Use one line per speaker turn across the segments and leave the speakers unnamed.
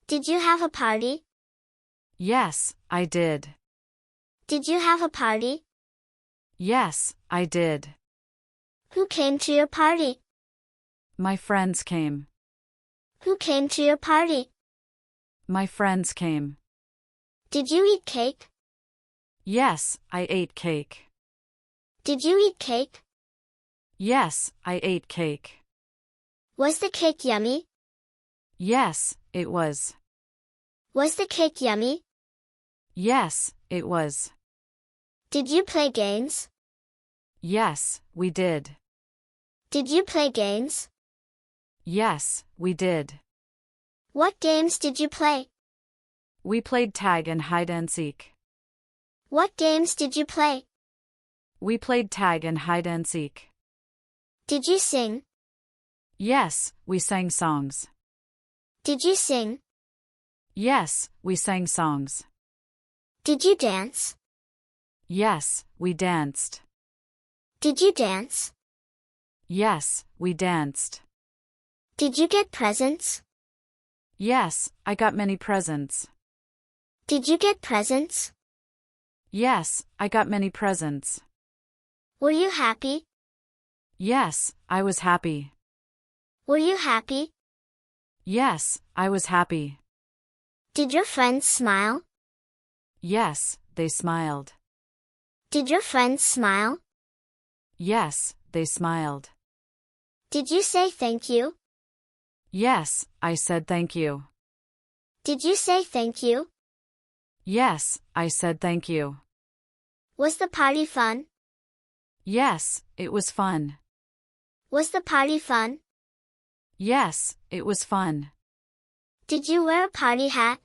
Did you have a party?
Yes, I did.
Did you have a party?
Yes, I did.
Who came to your party?
My friends came.
Who came to your party?
My friends came.
Did you eat cake?
Yes, I ate cake.
Did you eat cake?
Yes, I ate cake.
Was the cake yummy?
Yes, it was.
Was the cake yummy?
Yes, it was.
Did you play games?
Yes, we did.
Did you play games?
Yes, we did.
What games did you play?
We played tag and hide and seek.
What games did you play?
We played tag and hide and seek.
Did you sing?
Yes, we sang songs.
Did you sing?
Yes, we sang songs.
Did you dance?
Yes, we danced.
Did you dance?
Yes, we danced.
Did you get presents?
Yes, I got many presents.
Did you get presents?
Yes, I got many presents.
Were you happy?
Yes, I was happy.
Were you happy?
Yes, I was happy.
Did your friends smile?
Yes, they smiled.
Did your friends smile?
Yes, they smiled.
Did you say thank you?
Yes, I said thank you.
Did you say thank you?
Yes, I said thank you.
Was the party fun?
Yes, it was fun.
Was the party fun?
Yes, it was fun.
Did you wear a party hat?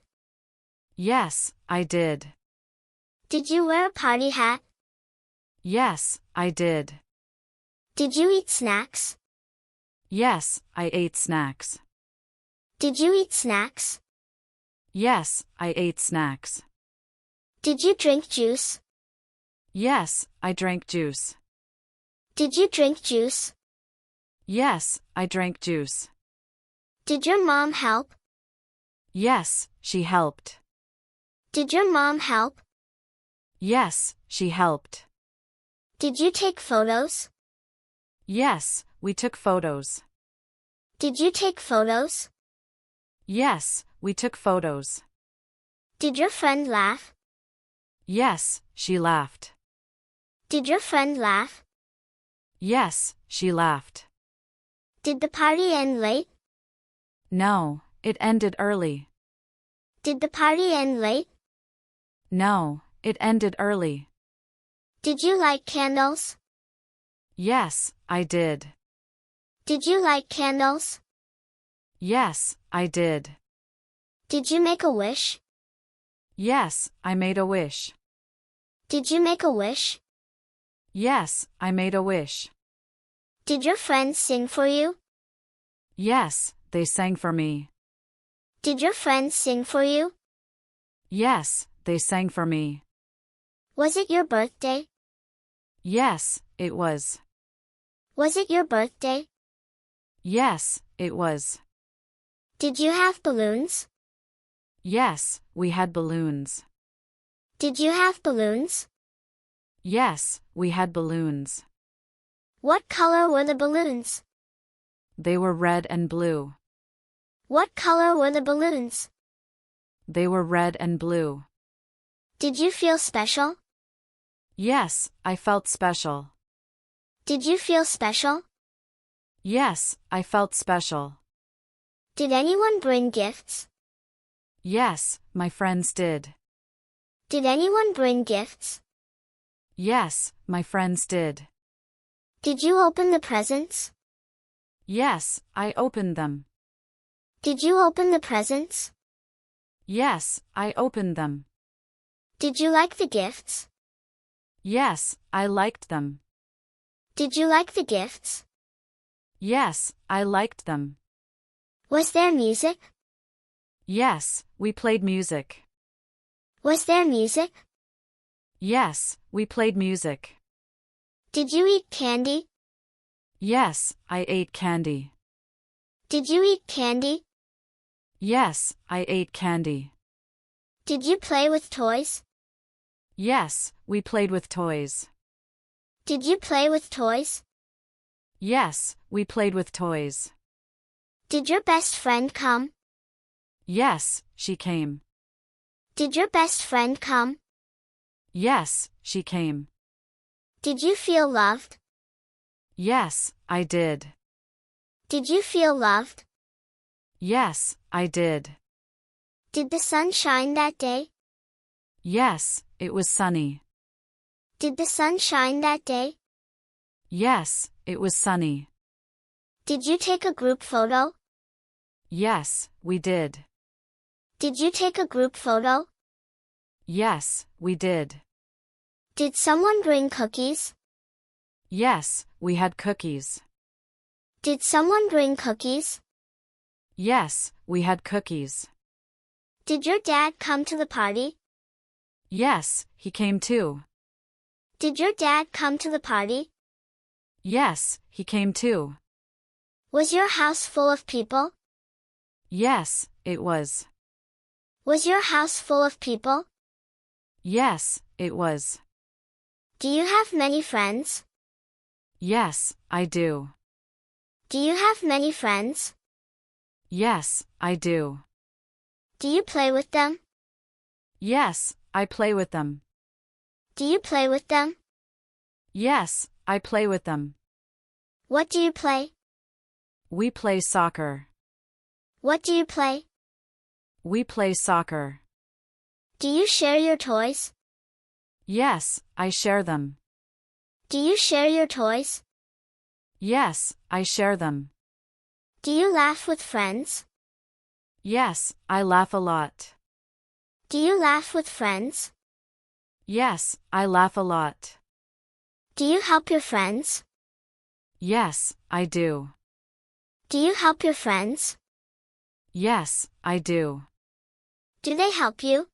Yes, I did.
Did you wear a party hat?
Yes, I did.
Did you eat snacks?
Yes, I ate snacks.
Did you eat snacks?
Yes, I ate snacks.
Did you drink juice?
Yes, I drank juice.
Did you drink juice?
Yes, I drank juice.
Did your mom help?
Yes, she helped.
Did your mom help?
Yes, she helped.
Did you take photos?
Yes, we took photos.
Did you take photos?
Yes, we took photos.
Did your friend laugh?
Yes, she laughed.
Did your friend laugh?
Yes, she laughed.
Did the party end late?
No, it ended early.
Did the party end late?
No, it ended early.
Did you light candles?
Yes, I did.
Did you light candles?
Yes, I did.
Did you make a wish?
Yes, I made a wish.
Did you make a wish?
Yes, I made a wish.
Did your friends sing for you?
Yes, they sang for me.
Did your friends sing for you?
Yes, they sang for me.
Was it your birthday?
Yes, it was.
Was it your birthday?
Yes, it was.
Did you have balloons?
Yes, we had balloons.
Did you have balloons?
Yes, we had balloons.
What color were the balloons?
They were red and blue.
What color were the balloons?
They were red and blue.
Did you feel special?
Yes, I felt special.
Did you feel special?
Yes, I felt special.
Did anyone bring gifts?
Yes, my friends did.
Did anyone bring gifts?
Yes, my friends did.
Did you open the presents?
Yes, I opened them.
Did you open the presents?
Yes, I opened them.
Did you like the gifts?
Yes, I liked them.
Did you like the gifts?
Yes, I liked them.
Was there music?
Yes, we played music.
Was there music?
Yes, we played music.
Did you eat candy?
Yes, I ate candy.
Did you eat candy?
Yes, I ate candy.
Did you play with toys?
Yes, we played with toys.
Did you play with toys?
Yes, we played with toys.
Did your best friend come?
Yes, she came.
Did your best friend come?
Yes, she came.
Did you feel loved?
Yes, I did.
Did you feel loved?
Yes, I did.
Did the sun shine that day?
Yes, it was sunny.
Did the sun shine that day?
Yes, it was sunny.
Did you take a group photo?
Yes, we did.
Did you take a group photo?
Yes, we did.
Did someone bring cookies?
Yes, we had cookies.
Did someone bring cookies?
Yes, we had cookies.
Did your dad come to the party?
Yes, he came too.
Did your dad come to the party?
Yes, he came too.
Was your house full of people?
Yes, it was.
Was your house full of people?
Yes, it was.
Do you have many friends?
Yes, I do.
Do you have many friends?
Yes, I do.
Do you play with them?
Yes, I play with them.
Do you play with them?
Yes, I play with them.
What do you play?
We play soccer.
What do you play?
We play soccer.
Do you share your toys?
Yes, I share them.
Do you share your toys?
Yes, I share them.
Do you laugh with friends?
Yes, I laugh a lot.
Do you laugh with friends?
Yes, I laugh a lot.
Do you help your friends?
Yes, I do.
Do you help your friends?
Yes, I do.
Do they help you?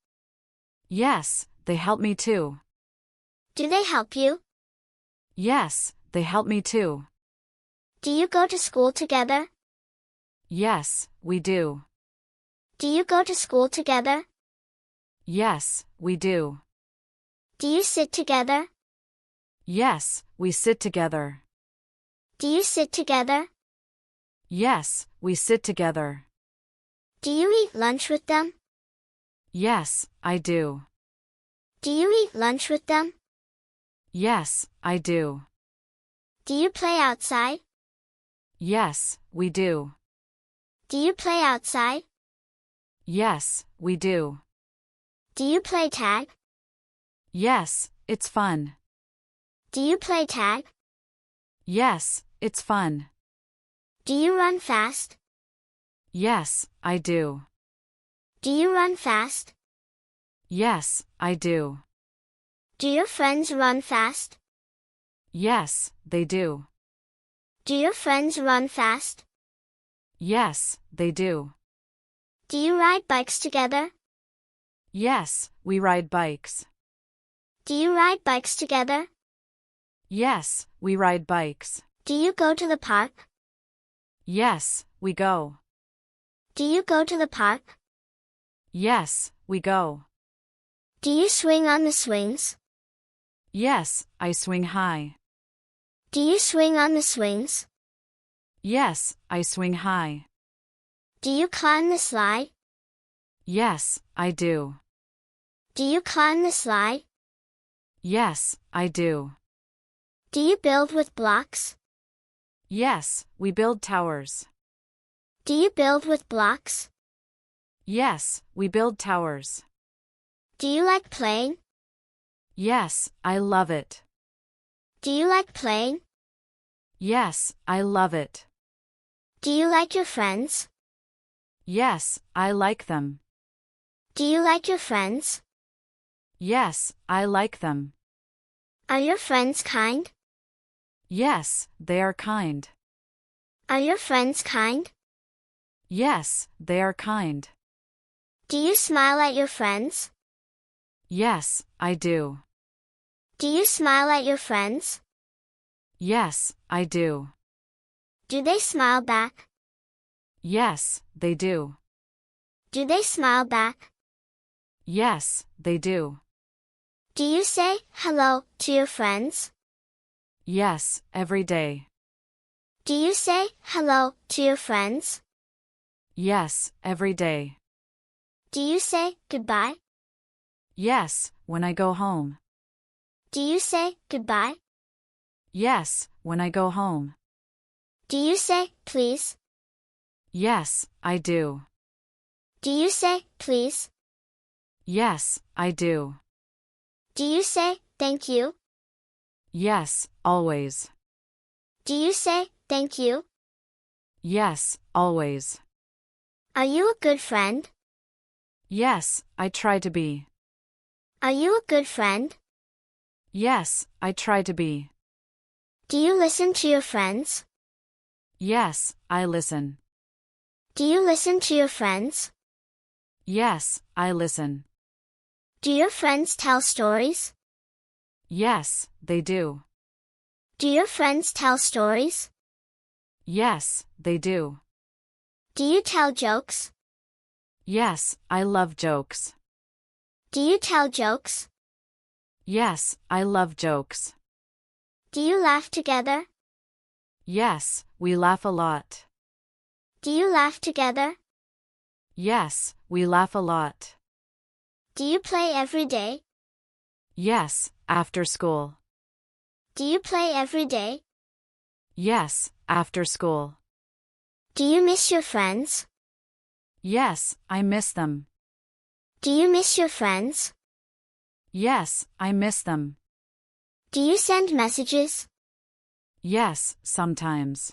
Yes, they help me too.
Do they help you?
Yes, they help me too.
Do you go to school together?
Yes, we do.
Do you go to school together?
Yes, we do.
Do you sit together?
Yes, we sit together.
Do you sit together?
Yes, we sit together.
Do you eat lunch with them?
Yes, I do.
Do you eat lunch with them?
Yes, I do.
Do you play outside?
Yes, we do.
Do you play outside?
Yes, we do.
Do you play tag?
Yes, it's fun.
Do you play tag?
Yes, it's fun.
Do you run fast?
Yes, I do.
Do you run fast?
Yes, I do.
Do your friends run fast?
Yes, they do.
Do your friends run fast?
Yes, they do.
Do you ride bikes together?
Yes, we ride bikes.
Do you ride bikes together?
Yes, we ride bikes.
Do you go to the park?
Yes, we go.
Do you go to the park?
Yes, we go.
Do you swing on the swings?
Yes, I swing high.
Do you swing on the swings?
Yes, I swing high.
Do you climb the slide?
Yes, I do.
Do you climb the slide?
Yes, I do.
Do you build with blocks?
Yes, we build towers.
Do you build with blocks?
Yes, we build towers.
Do you like playing?
Yes, I love it.
Do you like playing?
Yes, I love it.
Do you like your friends?
Yes, I like them.
Do you like your friends?
Yes, I like them.
Are your friends kind?
Yes, they are kind.
Are your friends kind?
Yes, they are kind.
Do you smile at your friends?
Yes, I do.
Do you smile at your friends?
Yes, I do.
Do they smile back?
Yes, they do.
Do they smile back?
Yes, they do.
Do you say hello to your friends?
Yes, every day.
Do you say hello to your friends?
Yes, every day.
Do you say goodbye?
Yes, when I go home.
Do you say goodbye?
Yes, when I go home.
Do you say please?
Yes, I do.
Do you say please?
Yes, I do.
Do you say thank you?
Yes, always.
Do you say thank you?
Yes, always.
Are you a good friend?
Yes, I try to be.
Are you a good friend?
Yes, I try to be.
Do you listen to your friends?
Yes, I listen.
Do you listen to your friends?
Yes, I listen.
Do your friends tell stories?
Yes, they do.
Do your friends tell stories?
Yes, they do.
Do you tell jokes?
Yes, I love jokes.
Do you tell jokes?
Yes, I love jokes.
Do you laugh together?
Yes, we laugh a lot.
Do you laugh together?
Yes, we laugh a lot.
Do you play every day?
Yes, after school.
Do you play every day?
Yes, after school.
Do you miss your friends?
Yes, I miss them.
Do you miss your friends?
Yes, I miss them.
Do you send messages?
Yes, sometimes.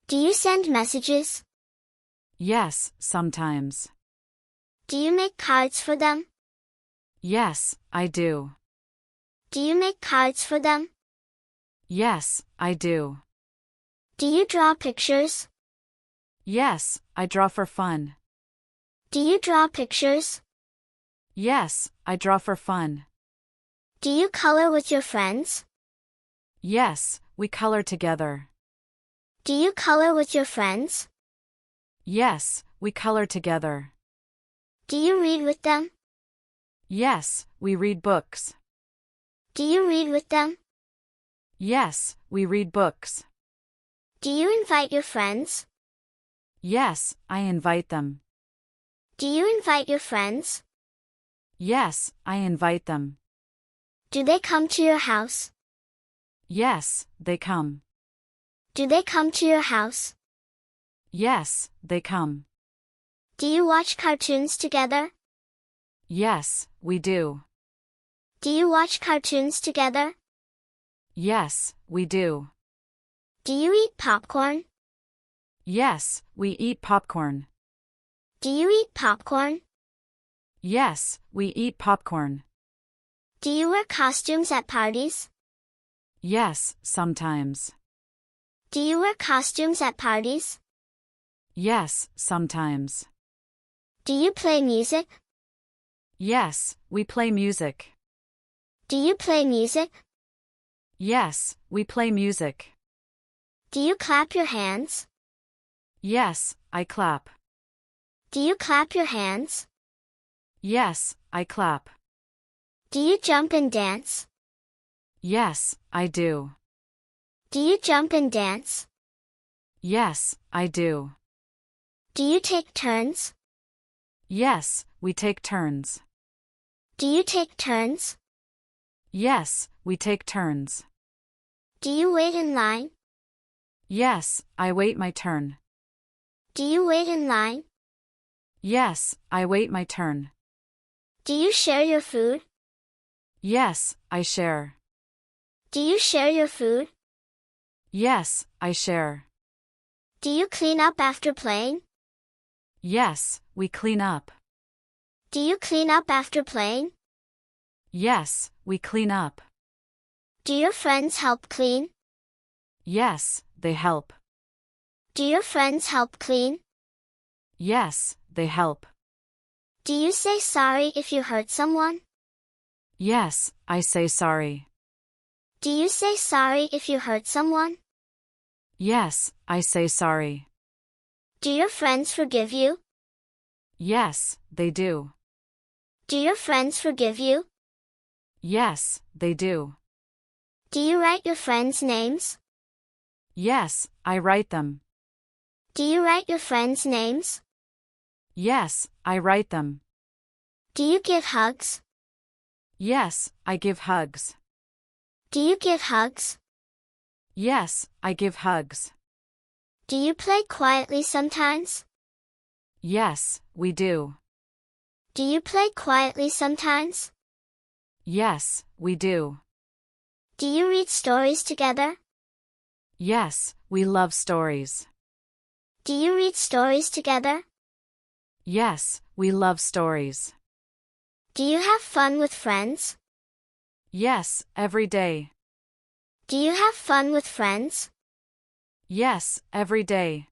Do you send messages?
Yes, sometimes.
Do you make cards for them?
Yes, I do.
Do you make cards for them?
Yes, I do.
Do you draw pictures?
Yes, I draw for fun.
Do you draw pictures?
Yes, I draw for fun.
Do you color with your friends?
Yes, we color together.
Do you color with your friends?
Yes, we color together.
Do you read with them?
Yes, we read books.
Do you read with them?
Yes, we read books.
Do you invite your friends?
Yes, I invite them.
Do you invite your friends?
Yes, I invite them.
Do they come to your house?
Yes, they come.
Do they come to your house?
Yes, they come.
Do you watch cartoons together?
Yes, we do.
Do you watch cartoons together?
Yes, we do.
Do you eat popcorn?
Yes, we eat popcorn.
Do you eat popcorn?
Yes, we eat popcorn.
Do you wear costumes at parties?
Yes, sometimes.
Do you wear costumes at parties?
Yes, sometimes.
Do you play music?
Yes, we play music.
Do you play music?
Yes, we play music.
Do you clap your hands?
Yes, I clap.
Do you clap your hands?
Yes, I clap.
Do you jump and dance?
Yes, I do.
Do you jump and dance?
Yes, I do.
Do you take turns?
Yes, we take turns.
Do you take turns?
Yes, we take turns.
Do you wait in line?
Yes, I wait my turn.
Do you wait in line?
Yes, I wait my turn.
Do you share your food?
Yes, I share.
Do you share your food?
Yes, I share.
Do you clean up after playing?
Yes, we clean up.
Do you clean up after playing?
Yes, we clean up.
Do your friends help clean?
Yes, they help.
Do your friends help clean?
Yes, they help.
Do you say sorry if you hurt someone?
Yes, I say sorry.
Do you say sorry if you hurt someone?
Yes, I say sorry.
Do your friends forgive you?
Yes, they do.
Do your friends forgive you?
Yes, they do.
Do you write your friends' names?
Yes, I write them.
Do you write your friends' names?
Yes, I write them.
Do you give hugs?
Yes, I give hugs.
Do you give hugs?
Yes, I give hugs.
Do you play quietly sometimes?
Yes, we do.
Do you play quietly sometimes?
Yes, we do.
Do you read stories together?
Yes, we love stories.
Do you read stories together?
Yes, we love stories.
Do you have fun with friends?
Yes, every day.
Do you have fun with friends?
Yes, every day.